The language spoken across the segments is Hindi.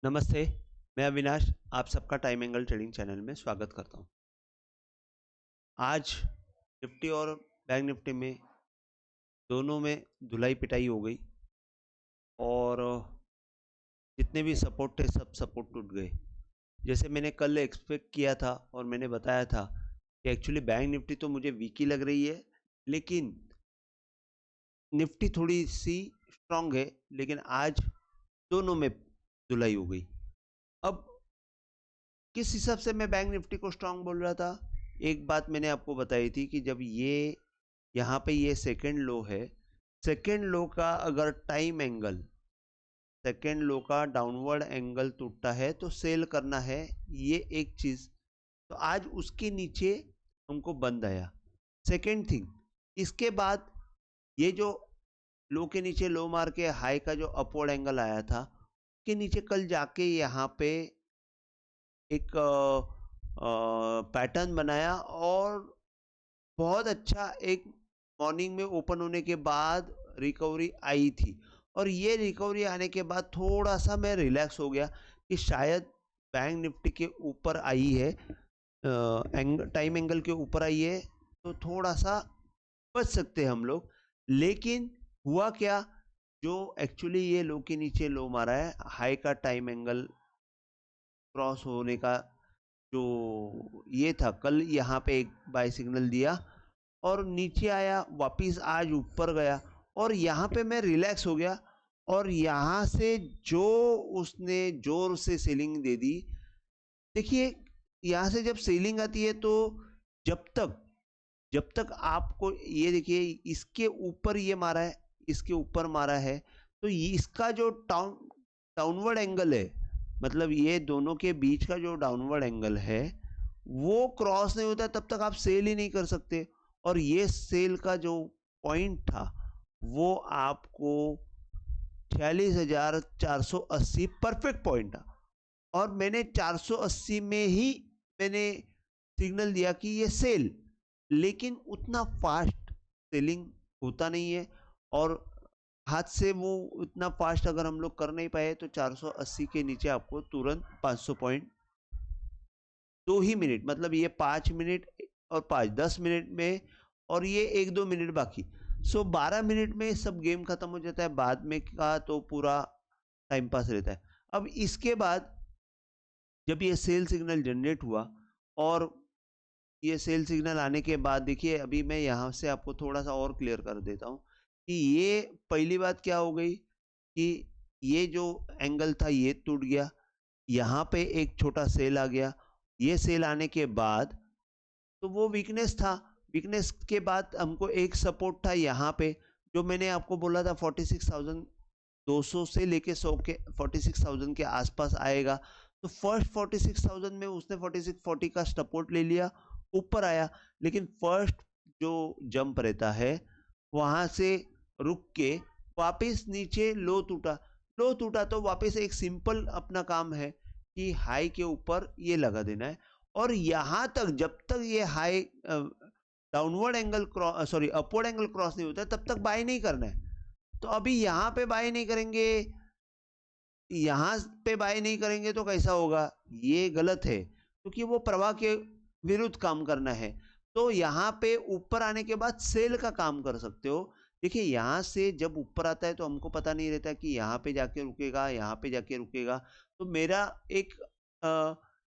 नमस्ते, मैं अविनाश आप सबका टाइम एंगल ट्रेडिंग चैनल में स्वागत करता हूं। आज निफ्टी और बैंक निफ्टी में दोनों में धुलाई पिटाई हो गई और जितने भी सपोर्ट थे सब सपोर्ट टूट गए। जैसे मैंने कल एक्सपेक्ट किया था और मैंने बताया था कि एक्चुअली बैंक निफ्टी तो मुझे वीक ही लग रही है, लेकिन निफ्टी थोड़ी सी स्ट्रांग है, लेकिन आज दोनों में धुलाई हो गई। अब किस हिसाब से मैं बैंक निफ्टी को स्ट्रांग बोल रहा था? एक बात मैंने आपको बताई थी कि जब ये यहाँ पे ये सेकेंड लो है, सेकेंड लो का अगर टाइम एंगल, सेकेंड लो का डाउनवर्ड एंगल टूटता है तो सेल करना है, ये एक चीज। तो आज उसके नीचे हमको बंद आया। सेकेंड थिंग, इसके बाद ये जो लो के नीचे लो मार के हाई का जो अपवर्ड एंगल आया था, के नीचे कल जाके यहाँ पे एक पैटर्न बनाया और बहुत अच्छा एक मॉर्निंग में ओपन होने के बाद रिकवरी आई थी। और ये रिकवरी आने के बाद थोड़ा सा मैं रिलैक्स हो गया कि शायद बैंक निफ्टी के ऊपर आई है, टाइम एंगल के ऊपर आई है, तो थोड़ा सा बच सकते हैं हम लोग। लेकिन हुआ क्या, जो एक्चुअली ये लो के नीचे लो मारा है, हाई का टाइम एंगल क्रॉस होने का जो ये था, कल यहाँ पे एक बाय सिग्नल दिया और नीचे आया, वापिस आज ऊपर गया और यहाँ पे मैं रिलैक्स हो गया। और यहाँ से जो उसने जोर से सेलिंग दे दी, देखिए यहाँ से जब सेलिंग आती है तो जब तक आपको ये देखिए इसके ऊपर ये मारा है, इसके ऊपर मारा है, तो ये इसका जो डाउनवर्ड एंगल है, मतलब ये दोनों के बीच का जो डाउनवर्ड एंगल है वो क्रॉस नहीं होता, तब तक आप सेल ही नहीं कर सकते। और ये सेल का जो पॉइंट था वो आपको 46,480 परफेक्ट पॉइंट था। और मैंने 480 में ही मैंने सिग्नल दिया कि ये सेल, लेकिन उतना फास्ट सेलिंग होता नहीं है और हाथ से वो इतना फास्ट अगर हम लोग कर नहीं पाए तो 480 के नीचे आपको तुरंत 500 पॉइंट 2 ही मिनट, मतलब ये 5 मिनट और 5-10 मिनट में, और ये 1-2 मिनट बाकी, 12 मिनट में सब गेम खत्म हो जाता है। बाद में का तो पूरा टाइम पास रहता है। अब इसके बाद जब ये सेल सिग्नल जनरेट हुआ और ये सेल सिग्नल आने के बाद देखिए, अभी मैं यहाँ से आपको थोड़ा सा और क्लियर कर देता हूँ कि ये पहली बात क्या हो गई कि ये जो एंगल था ये टूट गया, यहाँ पे एक छोटा सेल आ गया। ये सेल आने के बाद तो वो वीकनेस था, वीकनेस के बाद हमको एक सपोर्ट था यहाँ पे, जो मैंने आपको बोला था 46,200 से लेके 100 के 46,000 के आसपास आएगा। तो फर्स्ट 46,000 में उसने 4640 का सपोर्ट ले लिया, ऊपर आया, लेकिन फर्स्ट जो जंप रहता है वहां से रुक के वापस नीचे लो टूटा, लो टूटा तो वापस एक सिंपल अपना काम है कि हाई के ऊपर ये लगा देना है। और यहां तक जब तक ये high downward angle upward angle cross नहीं होता तब तक बाय नहीं करना है। तो अभी यहाँ पे बाय नहीं करेंगे, यहाँ पे बाय नहीं करेंगे तो कैसा होगा, ये गलत है, क्योंकि वो प्रवाह के विरुद्ध काम करना है। तो यहाँ पे ऊपर आने के बाद सेल का काम कर सकते हो। देखिए यहाँ से जब ऊपर आता है तो हमको पता नहीं रहता कि यहाँ पे जाके रुकेगा, यहाँ पे जाके रुकेगा। तो मेरा एक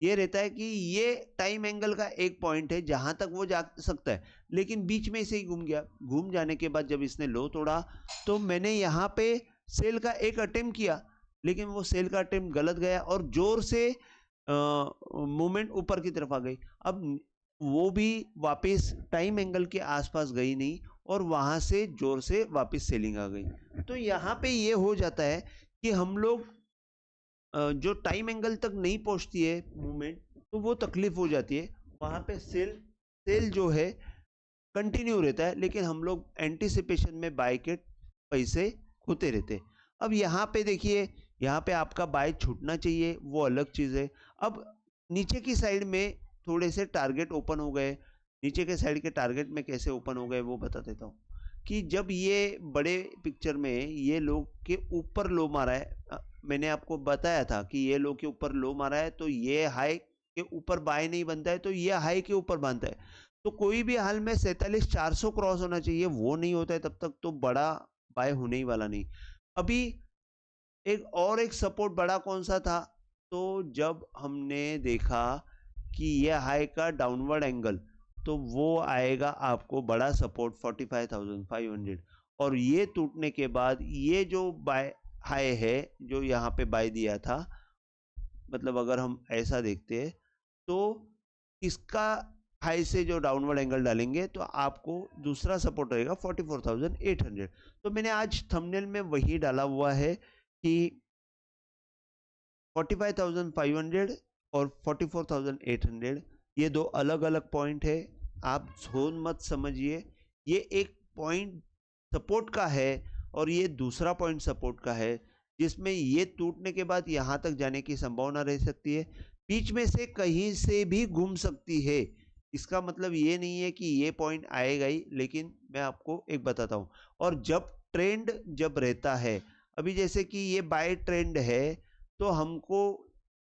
ये रहता है कि ये टाइम एंगल का एक पॉइंट है जहां तक वो जा सकता है, लेकिन बीच में से ही घूम गया। घूम जाने के बाद जब इसने लो तोड़ा तो मैंने यहाँ पे सेल का एक अटेम्प्ट किया, लेकिन वो सेल का अटेम्प्ट गलत गया और जोर से मूवमेंट ऊपर की तरफ आ गई। अब वो भी वापस टाइम एंगल के आसपास गई नहीं और वहां से जोर से वापस सेलिंग आ गई। तो यहाँ पे ये हो जाता है कि हम लोग जो टाइम एंगल तक नहीं पहुंचती है मूवमेंट, तो वो तकलीफ हो जाती है। वहां पे सेल जो है कंटिन्यू रहता है, लेकिन हम लोग एंटीसिपेशन में बाय के पैसे खोते रहते हैं। अब यहाँ पे देखिए, यहाँ पे आपका बाय छूटना चाहिए, वो अलग चीज़ है। अब नीचे की साइड में थोड़े से टारगेट ओपन हो गए। नीचे के साइड के टारगेट में कैसे ओपन हो गए वो बता देता हूँ कि जब ये बड़े पिक्चर में ये लोग के ऊपर लो मारा है, मैंने आपको बताया था कि ये लो के ऊपर लो मारा है तो ये हाई के ऊपर बाय नहीं बनता है, तो ये हाई के ऊपर बनता है। तो कोई भी हाल में 47,400 क्रॉस होना चाहिए, वो नहीं होता है तब तक तो बड़ा बाय होने ही वाला नहीं। अभी एक सपोर्ट बड़ा कौन सा था, तो जब हमने देखा कि ये हाई का डाउनवर्ड एंगल, तो वो आएगा आपको बड़ा सपोर्ट 45,500, और ये टूटने के बाद ये जो बाय हाई है जो यहाँ पे बाय दिया था, मतलब अगर हम ऐसा देखते हैं तो इसका हाई से जो डाउनवर्ड एंगल डालेंगे तो आपको दूसरा सपोर्ट रहेगा 44,800। तो मैंने आज थंबनेल में वही डाला हुआ है कि 45,500 और 44,800 ये दो अलग अलग पॉइंट है। आप जोन मत समझिए, ये एक पॉइंट सपोर्ट का है और ये दूसरा पॉइंट सपोर्ट का है, जिसमें ये टूटने के बाद यहाँ तक जाने की संभावना रह सकती है, बीच में से कहीं से भी घूम सकती है। इसका मतलब ये नहीं है कि ये पॉइंट आएगा ही, लेकिन मैं आपको एक बताता हूँ। और जब ट्रेंड जब रहता है, अभी जैसे कि ये बाय ट्रेंड है, तो हमको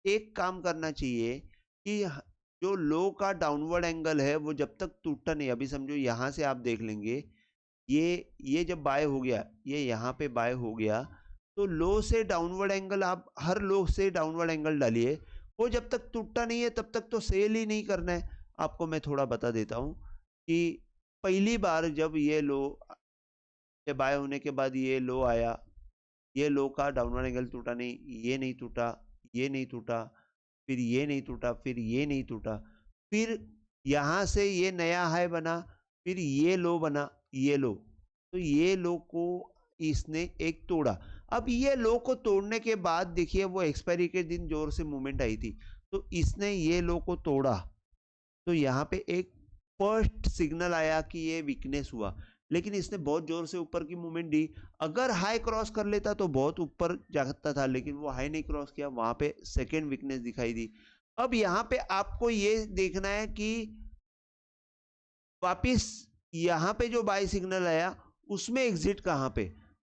एक काम करना चाहिए कि जो लो का डाउनवर्ड एंगल है वो जब तक टूटता नहीं, अभी समझो यहाँ से आप देख लेंगे, ये जब बाय हो गया, ये यहाँ पे बाय हो गया, तो लो से डाउनवर्ड एंगल आप हर लो से डाउनवर्ड एंगल डालिए, वो जब तक टूटता नहीं है तब तक तो सेल ही नहीं करना है। आपको मैं थोड़ा बता देता हूँ कि पहली बार जब ये लो बाय होने के बाद ये लो आया, ये लो का डाउनवर्ड एंगल टूटा नहीं, ये नहीं टूटा, ये नहीं टूटा, फिर ये नहीं टूटा, फिर ये नहीं टूटा, फिर यहाँ से ये नया हाई बना, फिर ये लो बना, ये लो, तो ये लो को इसने एक तोड़ा। अब ये लो को तोड़ने के बाद देखिए वो एक्सपायरी के दिन जोर से मूवमेंट आई थी, तो इसने ये लो को तोड़ा, तो यहाँ पे एक फर्स्ट सिग्नल आया कि ये वीकनेस हुआ, लेकिन इसने बहुत जोर से ऊपर की मूवमेंट दी। अगर हाई क्रॉस कर लेता तो बहुत ऊपर जाता था, लेकिन वो हाई नहीं क्रॉस किया, वहां पे सेकेंड वीकनेस दिखाई दी। अब यहाँ पे आपको ये देखना है कि वापिस यहाँ पे जो बाय सिग्नल आया उसमें एग्जिट कहाँ पे,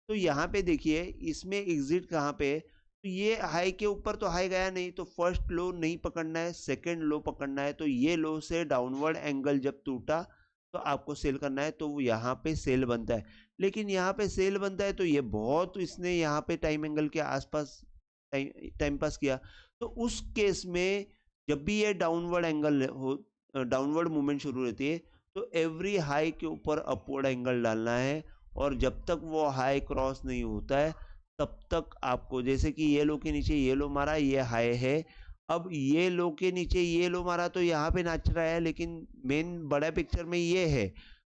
तो यहाँ पे देखिए इसमें एग्जिट कहाँ पे, तो ये हाई के ऊपर तो हाई गया नहीं, तो फर्स्ट लो नहीं पकड़ना है, सेकंड लो पकड़ना है, तो ये लो से डाउनवर्ड एंगल जब टूटा तो आपको सेल करना है, तो यहाँ पे सेल बनता है। लेकिन यहाँ पे सेल बनता है तो ये बहुत इसने यहाँ पे टाइम एंगल के आसपास टाइम पास किया, तो उस केस में जब भी ये डाउनवर्ड एंगल हो, डाउनवर्ड मूवमेंट शुरू रहती है, तो एवरी हाई के ऊपर अपवर्ड एंगल डालना है, और जब तक वो हाई क्रॉस नहीं होता है तब तक आपको, जैसे कि ये लो के नीचे ये लो मारा, ये हाई है, अब ये लो के नीचे ये लो मारा तो यहाँ पे नाच रहा है, लेकिन मेन बड़ा पिक्चर में ये है,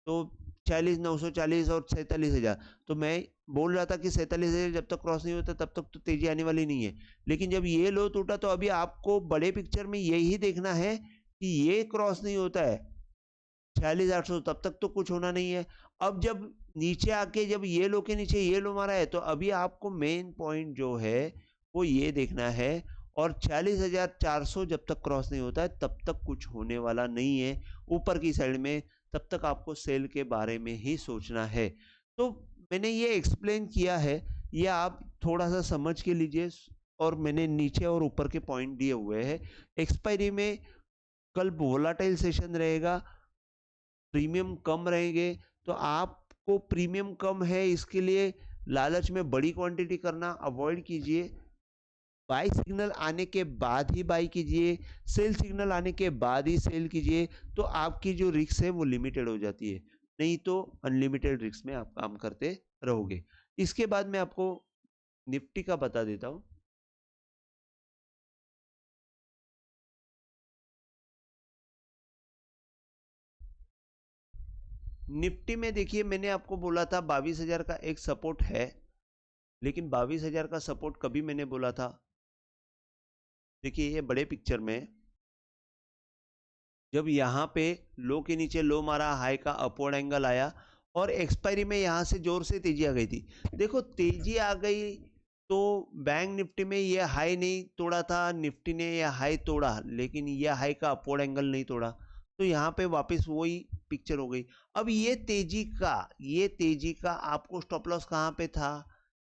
तो 40,940 और 47,000, तो मैं बोल रहा था कि 47,000 जब तक क्रॉस नहीं होता तब तक तो तेजी आने वाली नहीं है, लेकिन जब ये लो टूटा तो अभी आपको बड़े पिक्चर में यही देखना है कि ये क्रॉस नहीं होता है 46,800, तब तक तो कुछ होना नहीं है। अब जब नीचे आके जब ये लो के नीचे ये लो मारा है, तो अभी आपको मेन पॉइंट जो है वो ये देखना है, और 46,400 जब तक क्रॉस नहीं होता है तब तक कुछ होने वाला नहीं है ऊपर की साइड में, तब तक आपको सेल के बारे में ही सोचना है। तो मैंने ये एक्सप्लेन किया है, ये आप थोड़ा सा समझ के लीजिए, और मैंने नीचे और ऊपर के पॉइंट दिए हुए हैं। एक्सपायरी में कल वोलाटाइल सेशन रहेगा, प्रीमियम कम रहेंगे, तो आपको प्रीमियम कम है इसके लिए लालच में बड़ी क्वांटिटी करना अवॉइड कीजिए, बाय सिग्नल आने के बाद ही बाय कीजिए, सेल सिग्नल आने के बाद ही सेल कीजिए, तो आपकी जो रिस्क है वो लिमिटेड हो जाती है, नहीं तो अनलिमिटेड रिस्क में आप काम करते रहोगे। इसके बाद मैं आपको निफ्टी का बता देता हूँ। निफ्टी में देखिए मैंने आपको बोला था 22,000 का एक सपोर्ट है, लेकिन 22,000 का सपोर्ट कभी मैंने बोला था, देखिए ये बड़े पिक्चर में जब यहाँ पे लो के नीचे लो मारा, हाई का अपवर्ड एंगल आया, और एक्सपायरी में यहाँ से जोर से तेजी आ गई थी। देखो तेजी आ गई तो बैंक निफ्टी में ये हाई नहीं तोड़ा था, निफ्टी ने ये हाई तोड़ा, लेकिन ये हाई का अपवर्ड एंगल नहीं तोड़ा, तो यहाँ पे वापस वही पिक्चर हो गई। अब ये तेजी का आपको स्टॉप लॉस कहाँ पे था,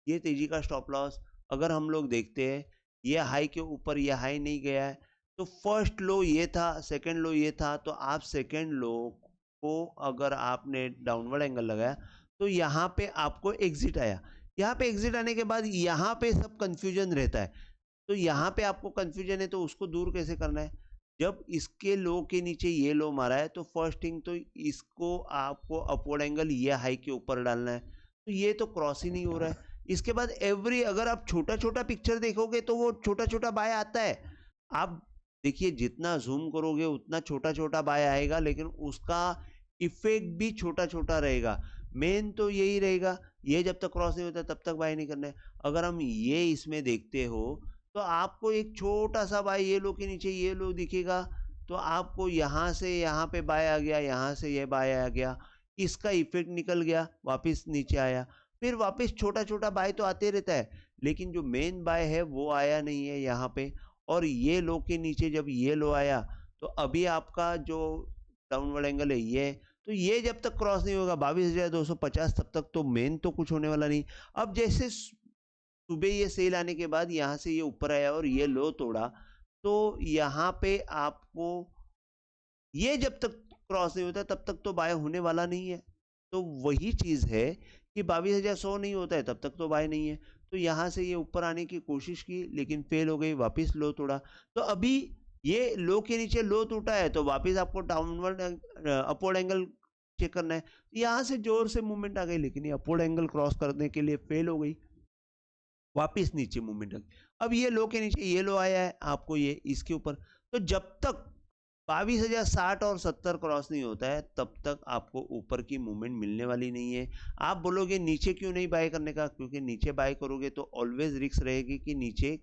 ये तेजी का स्टॉप लॉस अगर हम लोग देखते हैं ये हाई के ऊपर ये हाई नहीं गया है, तो फर्स्ट लो ये था, सेकंड लो ये था, तो आप सेकंड लो को अगर आपने डाउनवर्ड एंगल लगाया तो यहाँ पे आपको एग्जिट आया। यहाँ पे एग्जिट आने के बाद यहाँ पे सब कंफ्यूजन रहता है, तो यहाँ पे आपको कंफ्यूजन है तो उसको दूर कैसे करना है। जब इसके लो के नीचे ये लो मारा है तो फर्स्ट थिंग तो इसको आपको अपवर्ड एंगल ये हाई के ऊपर डालना है, तो ये तो क्रॉस ही नहीं हो रहा है। इसके बाद एवरी अगर आप छोटा छोटा पिक्चर देखोगे तो वो छोटा छोटा बाय आता है। आप देखिए जितना जूम करोगे उतना छोटा छोटा बाय आएगा, लेकिन उसका इफेक्ट भी छोटा छोटा रहेगा। मेन तो यही रहेगा, ये जब तक क्रॉस नहीं होता तब तक बाय नहीं करना है। अगर हम ये इसमें देखते हो तो आपको एक छोटा सा बाय ये लो के नीचे ये लो दिखेगा, तो आपको यहाँ से यहाँ पे बाय आ गया, यहाँ से ये बाय आ गया, इसका इफेक्ट निकल गया, वापस नीचे आया, फिर वापस छोटा छोटा बाय तो आते रहता है, लेकिन जो मेन बाय है वो आया नहीं है यहाँ पे। और ये लो के नीचे जब ये लो आया तो अभी आपका जो डाउनवर्ड एंगल है ये, तो ये जब तक क्रॉस नहीं होगा 22,250 तब तक तो मेन तो कुछ होने वाला नहीं। अब जैसे सुबह ये सेल आने के बाद यहाँ से ये ऊपर आया और ये लो तोड़ा, तो यहाँ पे आपको ये जब तक क्रॉस नहीं होता तब तक तो बाय होने वाला नहीं है। तो वही चीज़ है कि 22,100 नहीं होता है तब तक तो बाय नहीं है। तो यहाँ से ये ऊपर आने की कोशिश की लेकिन फेल हो गई, वापस लो तोड़ा। तो अभी ये लो के नीचे लो टूटा है तो वापस आपको डाउनवर्ड अपवर्ड एंगल चेक करना है। यहाँ से जोर से मूवमेंट आ गई लेकिन ये अपवर्ड एंगल क्रॉस करने के लिए फेल हो गई, वापिस नीचे मूवमेंट आ गई। अब ये लो के नीचे ये लो आया है, आपको ये इसके ऊपर, तो जब तक 22,060 और 70 क्रॉस नहीं होता है तब तक आपको ऊपर की मूवमेंट मिलने वाली नहीं है। आप बोलोगे नीचे क्यों नहीं बाय करने का, क्योंकि नीचे बाय करोगे तो ऑलवेज रिस्क रहेगी कि नीचे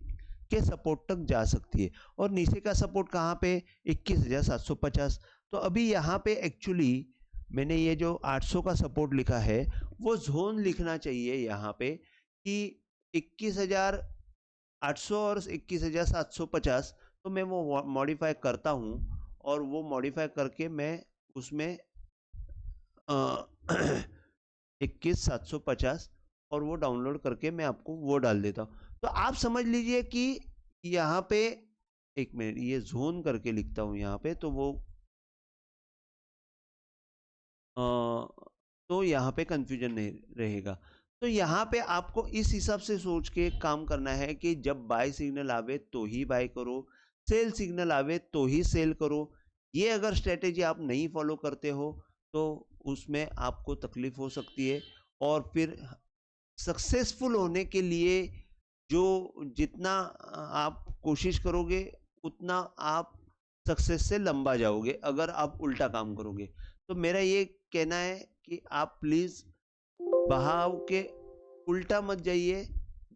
के सपोर्ट तक जा सकती है, और नीचे का सपोर्ट कहाँ पे 21,750। तो अभी यहाँ पे एक्चुअली मैंने ये जो 800 का सपोर्ट लिखा है वो जोन लिखना चाहिए यहाँ पे कि 21,800 और 21,750, तो मैं वो मॉडिफाई करता हूँ और वो मॉडिफाई करके मैं उसमें 21,750 और वो डाउनलोड करके मैं आपको वो डाल देता हूँ। तो आप समझ लीजिए कि यहाँ पे एक मिनट ये जोन करके लिखता हूँ यहाँ पे, तो वो तो यहाँ पे कंफ्यूजन नहीं रहेगा। तो यहाँ पे आपको इस हिसाब से सोच के काम करना है कि जब बाय सिग्नल आवे तो ही बाय करो, सेल सिग्नल आवे तो ही सेल करो। ये अगर स्ट्रेटेजी आप नहीं फॉलो करते हो तो उसमें आपको तकलीफ हो सकती है, और फिर सक्सेसफुल होने के लिए जो जितना आप कोशिश करोगे उतना आप सक्सेस से लंबा जाओगे अगर आप उल्टा काम करोगे। तो मेरा ये कहना है कि आप प्लीज़ बहाव के उल्टा मत जाइए,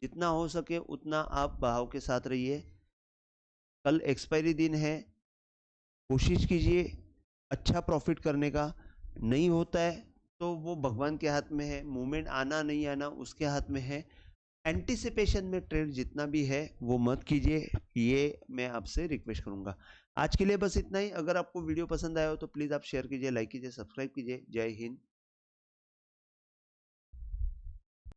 जितना हो सके उतना आप बहाव के साथ रहिए। कल एक्सपायरी दिन है, कोशिश कीजिए अच्छा प्रॉफिट करने का। नहीं होता है तो वो भगवान के हाथ में है, मूवमेंट आना नहीं आना उसके हाथ में है। एंटिसिपेशन में ट्रेड जितना भी है वो मत कीजिए, ये मैं आपसे रिक्वेस्ट करूंगा। आज के लिए बस इतना ही। अगर आपको वीडियो पसंद आया हो तो प्लीज़ आप शेयर कीजिए, लाइक कीजिए, सब्सक्राइब कीजिए। जय हिंद।